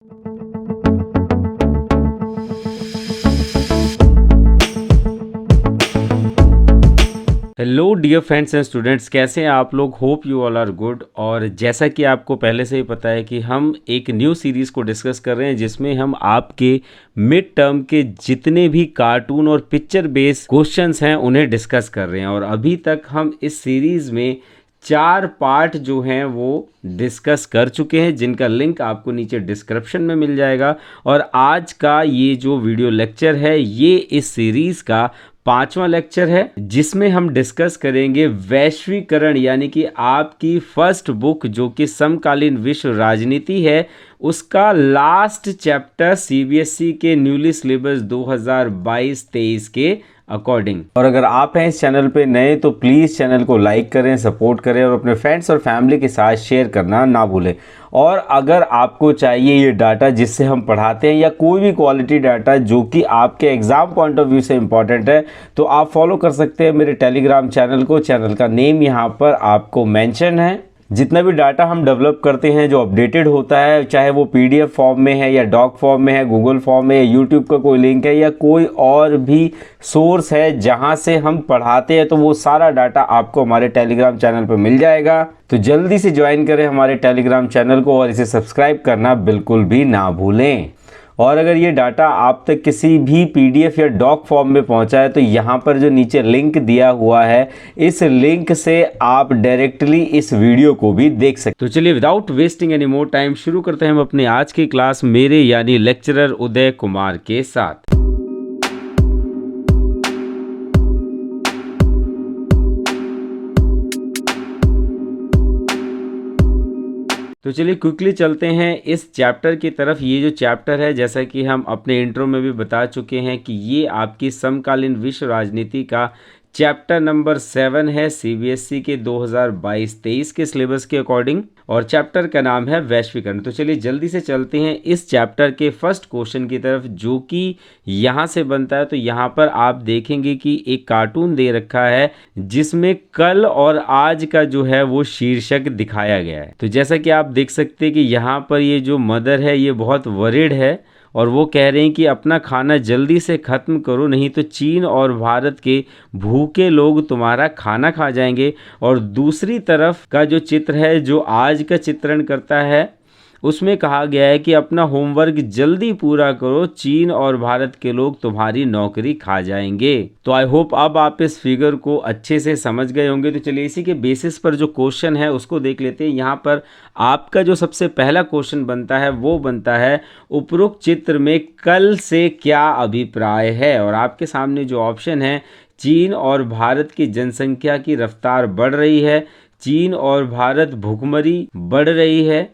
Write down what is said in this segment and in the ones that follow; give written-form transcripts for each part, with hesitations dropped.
Hello dear friends and students, कैसे हैं आप लोग। Hope you all are good. और जैसा कि आपको पहले से ही पता है कि हम एक न्यू सीरीज़ को डिस्कस कर रहे हैं जिसमें हम आपके मिड टर्म के जितने भी कार्टून और पिक्चर बेस्ड क्वेश्चंस हैं उन्हें डिस्कस कर रहे हैं। और अभी तक हम इस सीरीज़ में 4 पार्ट जो हैं वो डिस्कस कर चुके हैं, जिनका लिंक आपको नीचे डिस्क्रिप्शन में मिल जाएगा। और आज का ये जो वीडियो लेक्चर है ये इस सीरीज़ का 5वां लेक्चर है, जिसमें हम डिस्कस करेंगे वैश्वीकरण, यानी कि आपकी फर्स्ट बुक जो कि समकालीन विश्व राजनीति है उसका लास्ट चैप्टर सीबीएसई के न्यूली सिलेबस 2022-23 के अकॉर्डिंग। और अगर आप हैं इस चैनल पे नए तो प्लीज़ चैनल को लाइक करें, सपोर्ट करें और अपने फ्रेंड्स और फैमिली के साथ शेयर करना ना भूलें। और अगर आपको चाहिए ये डाटा जिससे हम पढ़ाते हैं या कोई भी क्वालिटी डाटा जो कि आपके एग्ज़ाम पॉइंट ऑफ व्यू से इम्पॉर्टेंट है, तो आप फॉलो कर सकते हैं मेरे टेलीग्राम चैनल को। चैनल का नेम यहाँ पर आपको मेंशन है। जितना भी डाटा हम डेवलप करते हैं जो अपडेटेड होता है, चाहे वो पीडीएफ फॉर्म में है या डॉक फॉर्म में है, गूगल फॉर्म में, या यूट्यूब का कोई लिंक है या कोई और भी सोर्स है जहां से हम पढ़ाते हैं, तो वो सारा डाटा आपको हमारे टेलीग्राम चैनल पर मिल जाएगा। तो जल्दी से ज्वाइन करें हमारे टेलीग्राम चैनल को और इसे सब्सक्राइब करना बिल्कुल भी ना भूलें। और अगर ये डाटा आप तक किसी भी पीडीएफ या डॉक फॉर्म में पहुंचा है तो यहाँ पर जो नीचे लिंक दिया हुआ है, इस लिंक से आप डायरेक्टली इस वीडियो को भी देख सकते। तो चलिए without wasting any more time शुरू करते हैं हम अपने आज की क्लास मेरे यानी लेक्चरर उदय कुमार के साथ। तो चलिए क्विकली चलते हैं इस चैप्टर की तरफ। ये जो चैप्टर है, जैसा कि हम अपने इंट्रो में भी बता चुके हैं कि ये आपकी समकालीन विश्व राजनीति का चैप्टर नंबर 7 है सीबीएसई के 2022-23 के सिलेबस के अकॉर्डिंग, और चैप्टर का नाम है वैश्वीकरण। तो चलिए जल्दी से चलते हैं इस चैप्टर के फर्स्ट क्वेश्चन की तरफ, जो कि यहाँ से बनता है। तो यहाँ पर आप देखेंगे कि एक कार्टून दे रखा है जिसमें कल और आज का जो है वो शीर्षक दिखाया गया है। तो जैसा कि आप देख सकते हैं कि यहाँ पर ये जो मदर है ये बहुत वरीड है और वो कह रहे हैं कि अपना खाना जल्दी से ख़त्म करो, नहीं तो चीन और भारत के भूखे लोग तुम्हारा खाना खा जाएंगे। और दूसरी तरफ का जो चित्र है जो आज का चित्रण करता है, उसमें कहा गया है कि अपना होमवर्क जल्दी पूरा करो, चीन और भारत के लोग तुम्हारी नौकरी खा जाएंगे। तो आई होप अब आप इस फिगर को अच्छे से समझ गए होंगे। तो चलिए इसी के बेसिस पर जो क्वेश्चन है उसको देख लेते हैं। यहाँ पर आपका जो सबसे पहला क्वेश्चन बनता है वो बनता है उपरोक्त चित्र में कल से क्या अभिप्राय है। और आपके सामने जो ऑप्शन है, चीन और भारत की जनसंख्या की रफ्तार बढ़ रही है, चीन और भारत भुखमरी बढ़ रही है,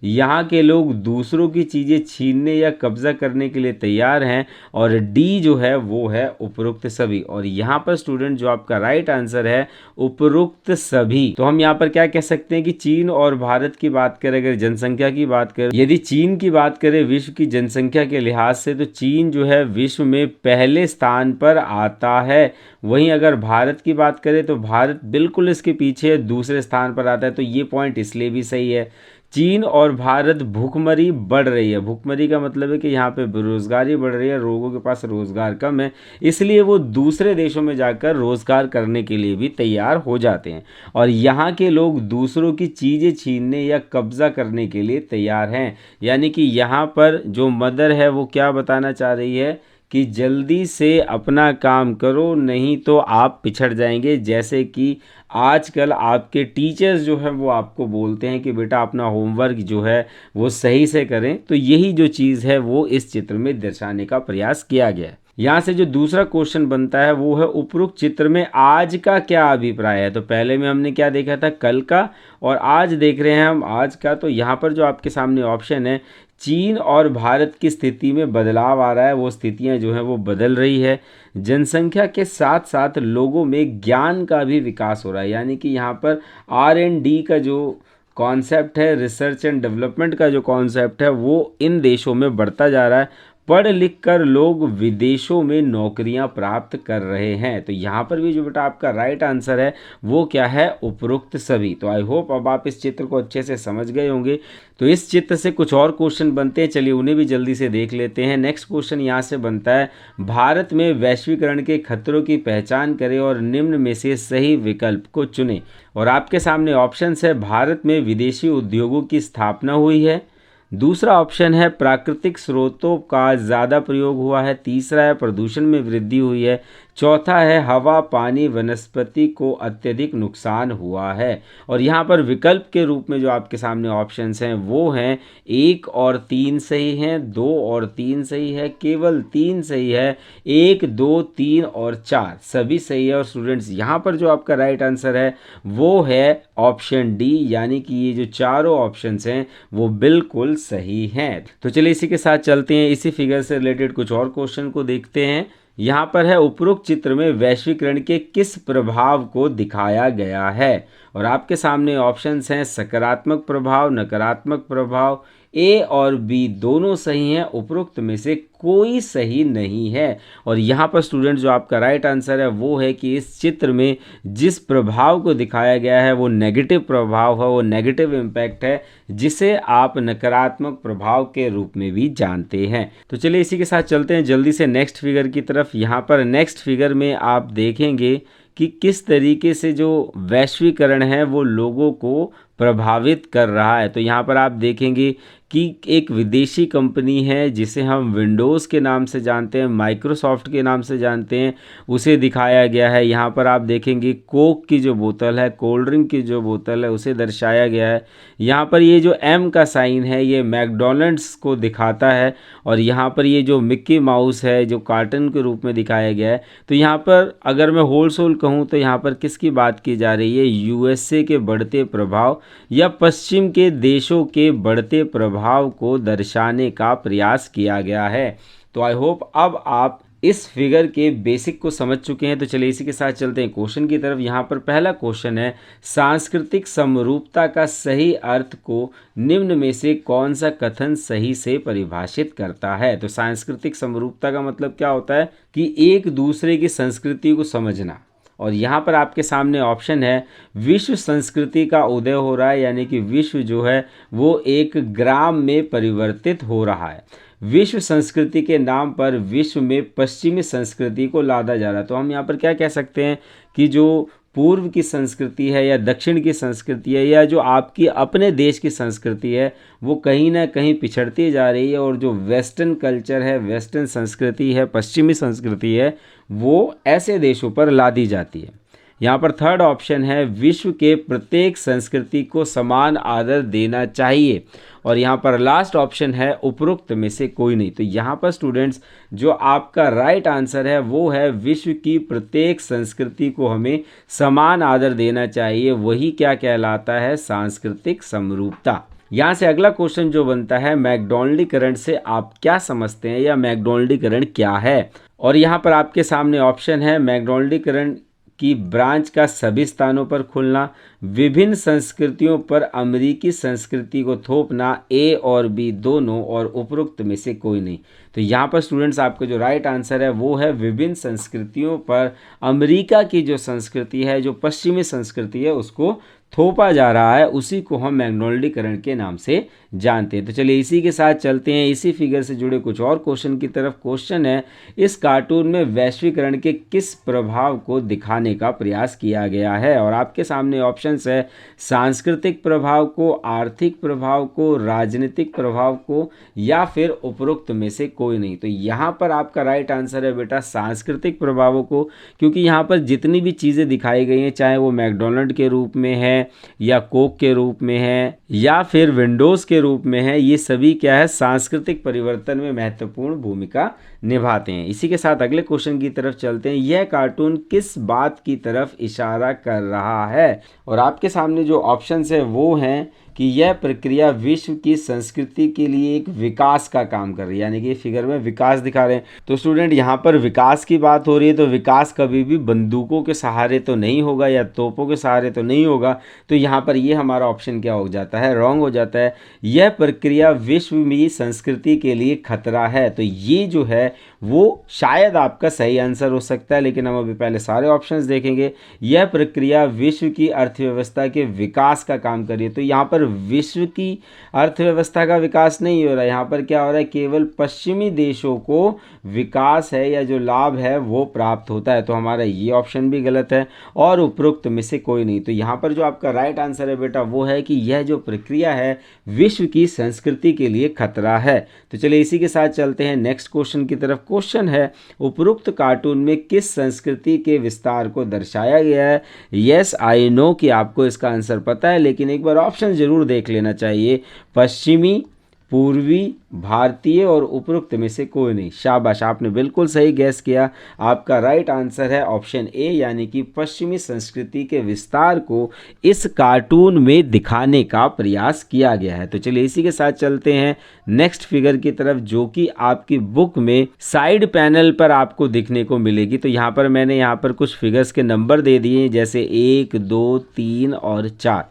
यहाँ के लोग दूसरों की चीज़ें छीनने या कब्जा करने के लिए तैयार हैं, और डी जो है वो है उपरोक्त सभी। और यहाँ पर स्टूडेंट जो आपका राइट आंसर है उपरोक्त सभी। तो हम यहाँ पर क्या कह सकते हैं कि चीन और भारत की बात करें, अगर जनसंख्या की बात करें, यदि चीन की बात करें विश्व की जनसंख्या के लिहाज से, तो चीन जो है विश्व में पहले स्थान पर आता है। वहीं अगर भारत की बात करें तो भारत बिल्कुल इसके पीछे दूसरे स्थान पर आता है। तो ये पॉइंट इसलिए भी सही है। चीन और भारत भूखमरी बढ़ रही है। भूखमरी का मतलब है कि यहाँ पे बेरोजगारी बढ़ रही है, लोगों के पास रोजगार कम है, इसलिए वो दूसरे देशों में जाकर रोजगार करने के लिए भी तैयार हो जाते हैं। और यहाँ के लोग दूसरों की चीज़ें छीनने या कब्जा करने के लिए तैयार हैं। यानी कि यहाँ पर जो मदर है वो क्या बताना चाह रही है कि जल्दी से अपना काम करो, नहीं तो आप पिछड़ जाएंगे। जैसे कि आजकल आपके टीचर्स जो हैं वो आपको बोलते हैं कि बेटा अपना होमवर्क जो है वो सही से करें। तो यही जो चीज़ है वो इस चित्र में दर्शाने का प्रयास किया गया है। यहाँ से जो दूसरा क्वेश्चन बनता है वो है उपरोक्त चित्र में आज का क्या अभिप्राय है। तो पहले में हमने क्या देखा था, कल का, और आज देख रहे हैं हम आज का। तो यहाँ पर जो आपके सामने ऑप्शन है, चीन और भारत की स्थिति में बदलाव आ रहा है, वो स्थितियां जो हैं वो बदल रही है। जनसंख्या के साथ साथ लोगों में ज्ञान का भी विकास हो रहा है। यानी कि यहाँ पर R&D का जो कॉन्सेप्ट है, रिसर्च एंड डेवलपमेंट का जो कॉन्सेप्ट है, वो इन देशों में बढ़ता जा रहा है। पढ़ लिख कर लोग विदेशों में नौकरियां प्राप्त कर रहे हैं। तो यहाँ पर भी जो बेटा आपका राइट आंसर है वो क्या है, उपरोक्त सभी। तो आई होप अब आप इस चित्र को अच्छे से समझ गए होंगे। तो इस चित्र से कुछ और क्वेश्चन बनते हैं, चलिए उन्हें भी जल्दी से देख लेते हैं। नेक्स्ट क्वेश्चन यहाँ से बनता है, भारत में वैश्वीकरण के खतरों की पहचान करें और निम्न में से सही विकल्प को चुनें। और आपके सामने ऑप्शंस है, भारत में विदेशी उद्योगों की स्थापना हुई है, दूसरा ऑप्शन है प्राकृतिक स्रोतों का ज़्यादा प्रयोग हुआ है, तीसरा है प्रदूषण में वृद्धि हुई है, चौथा है हवा पानी वनस्पति को अत्यधिक नुकसान हुआ है। और यहाँ पर विकल्प के रूप में जो आपके सामने ऑप्शंस हैं वो हैं 1 और 3 सही हैं, 2 और 3 सही है, केवल 3 सही है, 1 2 3 और 4 सभी सही है। और स्टूडेंट्स यहाँ पर जो आपका राइट आंसर है वो है ऑप्शन डी, यानी कि ये जो चारों ऑप्शंस हैं वो बिल्कुल सही हैं। तो चलिए इसी के साथ चलते हैं, इसी फिगर से रिलेटेड कुछ और क्वेश्चन को देखते हैं। यहाँ पर है, उपरोक्त चित्र में वैश्वीकरण के किस प्रभाव को दिखाया गया है। और आपके सामने ऑप्शंस हैं सकारात्मक प्रभाव, नकारात्मक प्रभाव, ए और बी दोनों सही हैं, उपरोक्त में से कोई सही नहीं है। और यहाँ पर स्टूडेंट जो आपका राइट आंसर है वो है कि इस चित्र में जिस प्रभाव को दिखाया गया है वो नेगेटिव प्रभाव है, वो नेगेटिव इम्पैक्ट है, जिसे आप नकारात्मक प्रभाव के रूप में भी जानते हैं। तो चलिए इसी के साथ चलते हैं जल्दी से नेक्स्ट फिगर की तरफ। यहाँ पर नेक्स्ट फिगर में आप देखेंगे कि किस तरीके से जो वैश्वीकरण है वो लोगों को प्रभावित कर रहा है। तो यहाँ पर आप देखेंगे कि एक विदेशी कंपनी है जिसे हम विंडोज़ के नाम से जानते हैं, माइक्रोसॉफ्ट के नाम से जानते हैं, उसे दिखाया गया है। यहाँ पर आप देखेंगे कोक की जो बोतल है, कोल्ड ड्रिंक की जो बोतल है, उसे दर्शाया गया है। यहाँ पर ये जो एम का साइन है ये मैकडॉनल्ड्स को दिखाता है। और यहाँ पर ये जो मिक्की माउस है जो कार्टून के रूप में दिखाया गया है। तो यहाँ पर अगर मैं होल सोल कहूँ तो यहाँ पर किसकी बात की जा रही है, यूएसए के बढ़ते प्रभाव या पश्चिम के देशों के बढ़ते प्रभाव को दर्शाने का प्रयास किया गया है। तो आई होप अब आप इस फिगर के बेसिक को समझ चुके हैं। तो चलिए इसी के साथ चलते हैं क्वेश्चन की तरफ। यहाँ पर पहला क्वेश्चन है, सांस्कृतिक समरूपता का सही अर्थ को निम्न में से कौन सा कथन सही से परिभाषित करता है। तो सांस्कृतिक समरूपता का मतलब क्या होता है कि एक दूसरे की संस्कृति को समझना। और यहाँ पर आपके सामने ऑप्शन है, विश्व संस्कृति का उदय हो रहा है, यानी कि विश्व जो है वो एक ग्राम में परिवर्तित हो रहा है। विश्व संस्कृति के नाम पर विश्व में पश्चिमी संस्कृति को लादा जा रहा है। तो हम यहाँ पर क्या कह सकते हैं कि जो पूर्व की संस्कृति है या दक्षिण की संस्कृति है या जो आपकी अपने देश की संस्कृति है वो कहीं ना कहीं पिछड़ती जा रही है, और जो वेस्टर्न कल्चर है, वेस्टर्न संस्कृति है, पश्चिमी संस्कृति है, वो ऐसे देशों पर लादी जाती है। यहाँ पर थर्ड ऑप्शन है, विश्व के प्रत्येक संस्कृति को समान आदर देना चाहिए। और यहाँ पर लास्ट ऑप्शन है, उपरोक्त में से कोई नहीं। तो यहाँ पर स्टूडेंट्स जो आपका राइट आंसर है वो है, विश्व की प्रत्येक संस्कृति को हमें समान आदर देना चाहिए। वही क्या कहलाता है, सांस्कृतिक समरूपता। यहाँ से अगला क्वेश्चन जो बनता है, मैकडॉनल्डीकरण से आप क्या समझते हैं या मैकडॉनल्डीकरण क्या है। और यहाँ पर आपके सामने ऑप्शन है, मैकडॉनल्डीकरण की ब्रांच का सभी स्थानों पर खुलना, विभिन्न संस्कृतियों पर अमेरिकी संस्कृति को थोपना, ए और बी दोनों, और उपरोक्त में से कोई नहीं। तो यहाँ पर स्टूडेंट्स आपका जो राइट आंसर है वो है, विभिन्न संस्कृतियों पर अमेरिका की जो संस्कृति है, जो पश्चिमी संस्कृति है, उसको थोपा जा रहा है, उसी को हम मैकडॉनल्डीकरण के नाम से जानते हैं। तो चलिए इसी के साथ चलते हैं इसी फिगर से जुड़े कुछ और क्वेश्चन की तरफ। क्वेश्चन है, इस कार्टून में वैश्वीकरण के किस प्रभाव को दिखाने का प्रयास किया गया है। और आपके सामने ऑप्शंस है, सांस्कृतिक प्रभाव को, आर्थिक प्रभाव को, राजनीतिक प्रभाव को, या फिर उपरोक्त में से कोई नहीं। तो यहाँ पर आपका राइट आंसर है बेटा सांस्कृतिक प्रभावों को, क्योंकि यहाँ पर जितनी भी चीज़ें दिखाई गई हैं, चाहे वो मैकडॉनल्ड के रूप में है या कोक के रूप में है या फिर विंडोज़ के रूप में है, ये सभी क्या है, सांस्कृतिक परिवर्तन में महत्वपूर्ण भूमिका निभाते हैं। इसी के साथ अगले क्वेश्चन की तरफ चलते हैं, यह कार्टून किस बात की तरफ इशारा कर रहा है। और आपके सामने जो ऑप्शंस है वो हैं कि यह प्रक्रिया विश्व की संस्कृति के लिए एक विकास का काम कर रही है, यानी कि फिगर में विकास दिखा रहे हैं। तो स्टूडेंट यहाँ पर विकास की बात हो रही है, तो विकास कभी भी बंदूकों के सहारे तो नहीं होगा या तोपों के सहारे तो नहीं होगा। तो यहाँ पर ये हमारा ऑप्शन क्या हो जाता है, रॉन्ग हो जाता है। यह प्रक्रिया विश्व में संस्कृति के लिए खतरा है, तो ये जो है वो शायद आपका सही आंसर हो सकता है, लेकिन हम अभी पहले सारे ऑप्शंस देखेंगे। यह प्रक्रिया विश्व की अर्थव्यवस्था के विकास का काम कर रही है, तो यहाँ पर विश्व की अर्थव्यवस्था का विकास नहीं हो रहा है, यहाँ पर क्या हो रहा है, केवल पश्चिमी देशों को विकास है या जो लाभ है वो प्राप्त होता है। तो हमारा ये ऑप्शन भी गलत है और उपरोक्त में से कोई नहीं। तो यहाँ पर जो आपका राइट आंसर है बेटा वो है कि यह जो प्रक्रिया है विश्व की संस्कृति के लिए खतरा है। तो चलिए इसी के साथ चलते हैं नेक्स्ट क्वेश्चन की तरफ। क्वेश्चन है, उपरोक्त कार्टून में किस संस्कृति के विस्तार को दर्शाया गया है? यस आई नो कि आपको इसका आंसर पता है, लेकिन एक बार ऑप्शन जरूर देख लेना चाहिए। पश्चिमी, पूर्वी, भारतीय और उपरोक्त में से कोई नहीं। शाबाश, आपने बिल्कुल सही गैस किया। आपका राइट आंसर है ऑप्शन ए, यानी कि पश्चिमी संस्कृति के विस्तार को इस कार्टून में दिखाने का प्रयास किया गया है। तो चलिए इसी के साथ चलते हैं नेक्स्ट फिगर की तरफ, जो कि आपकी बुक में साइड पैनल पर आपको दिखने को मिलेगी। तो यहाँ पर मैंने यहाँ पर कुछ फिगर्स के नंबर दे दिए, जैसे 1, 2, 3 और 4।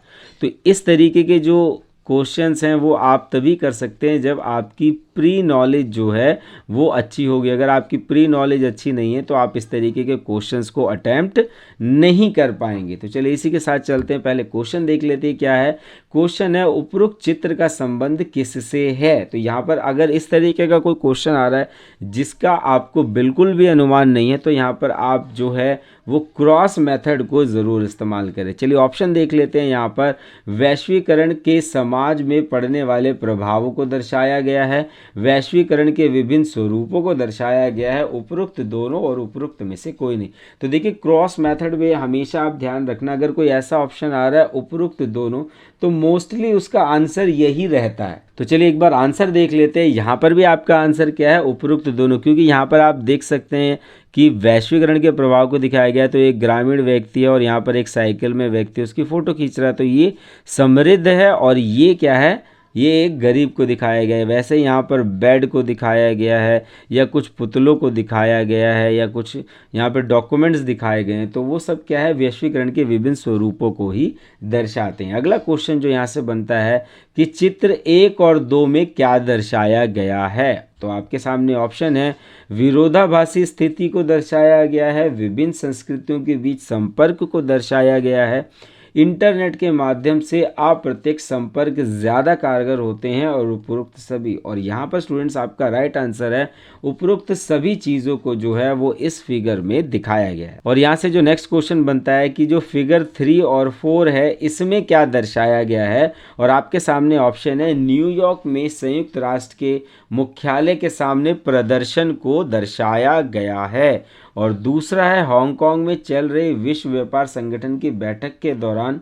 तो इस तरीके के जो क्वेश्चंस हैं वो आप तभी कर सकते हैं जब आपकी प्री नॉलेज जो है वो अच्छी होगी। अगर आपकी प्री नॉलेज अच्छी नहीं है तो आप इस तरीके के क्वेश्चंस को अटेम्प्ट नहीं कर पाएंगे। तो चलिए इसी के साथ चलते हैं, पहले क्वेश्चन देख लेते हैं क्या है। क्वेश्चन है, उपरोक्त चित्र का संबंध किससे है? तो यहाँ पर अगर इस तरीके का कोई क्वेश्चन आ रहा है जिसका आपको बिल्कुल भी अनुमान नहीं है, तो यहाँ पर आप जो है वो क्रॉस मेथड को ज़रूर इस्तेमाल करें। चलिए ऑप्शन देख लेते हैं। यहाँ पर वैश्वीकरण के समाज में पड़ने वाले प्रभावों को दर्शाया गया है, वैश्वीकरण के विभिन्न स्वरूपों को दर्शाया गया है, उपरोक्त दोनों और उपरोक्त में से कोई नहीं। तो देखिए क्रॉस मेथड में हमेशा आप ध्यान रखना, अगर कोई ऐसा ऑप्शन आ रहा है उपरोक्त दोनों, तो मोस्टली उसका आंसर यही रहता है। तो चलिए एक बार आंसर देख लेते हैं। यहाँ पर भी आपका आंसर क्या है, उपरोक्त दोनों, क्योंकि यहाँ पर आप देख सकते हैं कि वैश्वीकरण के प्रभाव को दिखाया गया है। तो एक ग्रामीण व्यक्ति है और यहाँ पर एक साइकिल में व्यक्ति उसकी फ़ोटो खींच रहा है, तो ये समृद्ध है, और ये क्या है, ये एक गरीब को दिखाया गया है। वैसे यहाँ पर बेड को दिखाया गया है या कुछ पुतलों को दिखाया गया है या कुछ यहाँ पर डॉक्यूमेंट्स दिखाए गए हैं, तो वो सब क्या है, वैश्वीकरण के विभिन्न स्वरूपों को ही दर्शाते हैं। अगला क्वेश्चन जो यहाँ से बनता है कि चित्र 1 और 2 में क्या दर्शाया गया है? तो आपके सामने ऑप्शन है, विरोधाभासी स्थिति को दर्शाया गया है, विभिन्न संस्कृतियों के बीच संपर्क को दर्शाया गया है, इंटरनेट के माध्यम से अप्रत्यक्ष संपर्क ज़्यादा कारगर होते हैं, और उपरोक्त सभी। और यहाँ पर स्टूडेंट्स आपका राइट आंसर है उपरोक्त सभी चीज़ों को जो है वो इस फिगर में दिखाया गया है। और यहाँ से जो नेक्स्ट क्वेश्चन बनता है कि जो फिगर 3 और 4 है इसमें क्या दर्शाया गया है? और आपके सामने ऑप्शन है, न्यूयॉर्क में संयुक्त राष्ट्र के मुख्यालय के सामने प्रदर्शन को दर्शाया गया है, और दूसरा है, हांगकांग में चल रही विश्व व्यापार संगठन की बैठक के दौरान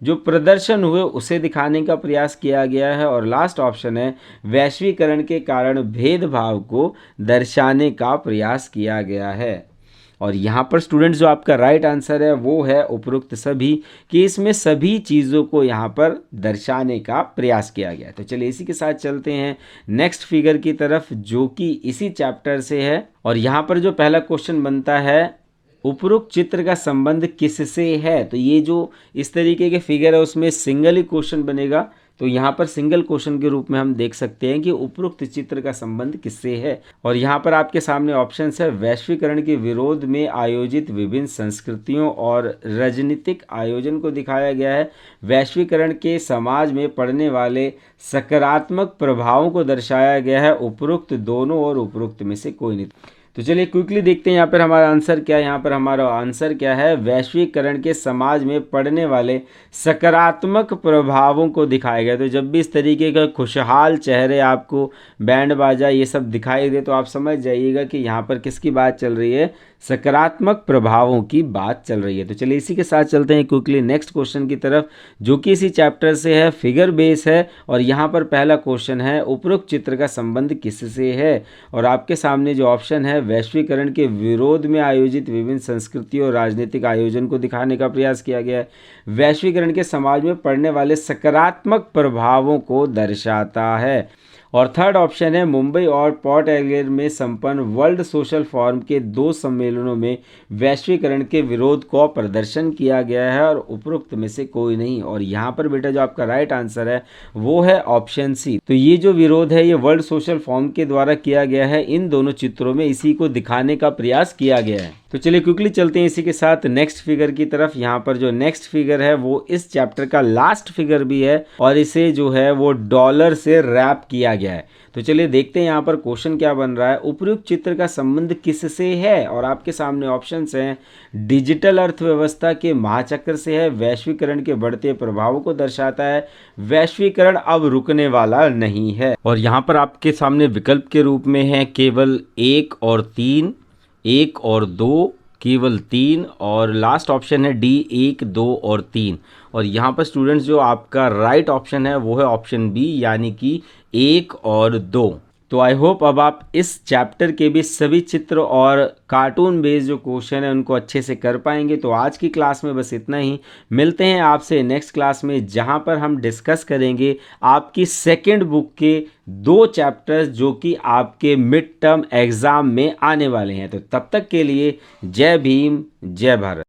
जो प्रदर्शन हुए उसे दिखाने का प्रयास किया गया है, और लास्ट ऑप्शन है, वैश्वीकरण के कारण भेदभाव को दर्शाने का प्रयास किया गया है। और यहाँ पर स्टूडेंट्स जो आपका राइट आंसर है वो है उपरोक्त सभी, कि इसमें सभी चीज़ों को यहाँ पर दर्शाने का प्रयास किया गया है। तो चलिए इसी के साथ चलते हैं नेक्स्ट फिगर की तरफ, जो कि इसी चैप्टर से है। और यहाँ पर जो पहला क्वेश्चन बनता है, उपरोक्त चित्र का संबंध किससे है? तो ये जो इस तरीके के फिगर है उसमें सिंगल ही क्वेश्चन बनेगा, तो यहाँ पर सिंगल क्वेश्चन के रूप में हम देख सकते हैं कि उपरोक्त चित्र का संबंध किससे है। और यहाँ पर आपके सामने ऑप्शन है, वैश्वीकरण के विरोध में आयोजित विभिन्न संस्कृतियों और राजनीतिक आयोजन को दिखाया गया है, वैश्वीकरण के समाज में पड़ने वाले सकारात्मक प्रभावों को दर्शाया गया है, उपरोक्त दोनों और उपरोक्त में से कोई नहीं। तो चलिए क्विकली देखते हैं यहाँ पर हमारा आंसर क्या है। यहाँ पर हमारा आंसर क्या है, वैश्वीकरण के समाज में पड़ने वाले सकारात्मक प्रभावों को दिखाया गया। तो जब भी इस तरीके का खुशहाल चेहरे आपको, बैंड बाजा ये सब दिखाई दे, तो आप समझ जाइएगा कि यहाँ पर किसकी बात चल रही है, सकारात्मक प्रभावों की बात चल रही है। तो चलिए इसी के साथ चलते हैं क्विकली नेक्स्ट क्वेश्चन की तरफ, जो कि इसी चैप्टर से है, फिगर बेस है। और यहाँ पर पहला क्वेश्चन है, उपरोक्त चित्र का संबंध किससे है? और आपके सामने जो ऑप्शन है, वैश्वीकरण के विरोध में आयोजित विभिन्न संस्कृति और राजनीतिक आयोजन को दिखाने का प्रयास किया गया है। वैश्वीकरण के समाज में पड़ने वाले सकारात्मक प्रभावों को दर्शाता है। और थर्ड ऑप्शन है, मुंबई और पोर्ट एलियर में संपन्न वर्ल्ड सोशल फोरम के 2 सम्मेलनों में वैश्वीकरण के विरोध को प्रदर्शन किया गया है और उपरोक्त में से कोई नहीं। और यहाँ पर बेटा जो आपका राइट आंसर है वो है ऑप्शन सी। तो ये जो विरोध है ये वर्ल्ड सोशल फोरम के द्वारा किया गया है। इन दोनों चित्रों में इसी को दिखाने का प्रयास किया गया है। तो चलिए क्विकली चलते हैं इसी के साथ नेक्स्ट फिगर की तरफ। यहाँ पर जो नेक्स्ट फिगर है वो इस चैप्टर का लास्ट फिगर भी है और इसे जो है वो डॉलर से रैप किया गया है। तो चलिए देखते हैं यहाँ पर क्वेश्चन क्या बन रहा है। उपयुक्त चित्र का संबंध किससे है? और आपके सामने ऑप्शंस हैं, डिजिटल अर्थव्यवस्था के महाचक्र से है, वैश्वीकरण के बढ़ते प्रभावों को दर्शाता है, वैश्वीकरण अब रुकने वाला नहीं है। और यहाँ पर आपके सामने विकल्प के रूप में है केवल 1 और 3, 1 और 2, केवल 3, और लास्ट ऑप्शन है डी 1, 2 और 3। और यहाँ पर स्टूडेंट्स जो आपका राइट ऑप्शन है वो है ऑप्शन बी, यानी कि 1 और 2। तो आई होप अब आप इस चैप्टर के भी सभी चित्र और कार्टून बेस्ड जो क्वेश्चन है उनको अच्छे से कर पाएंगे। तो आज की क्लास में बस इतना ही। मिलते हैं आपसे नेक्स्ट क्लास में जहां पर हम डिस्कस करेंगे आपकी सेकंड बुक के 2 चैप्टर्स जो कि आपके मिड टर्म एग्जाम में आने वाले हैं। तो तब तक के लिए जय भीम, जय भारत।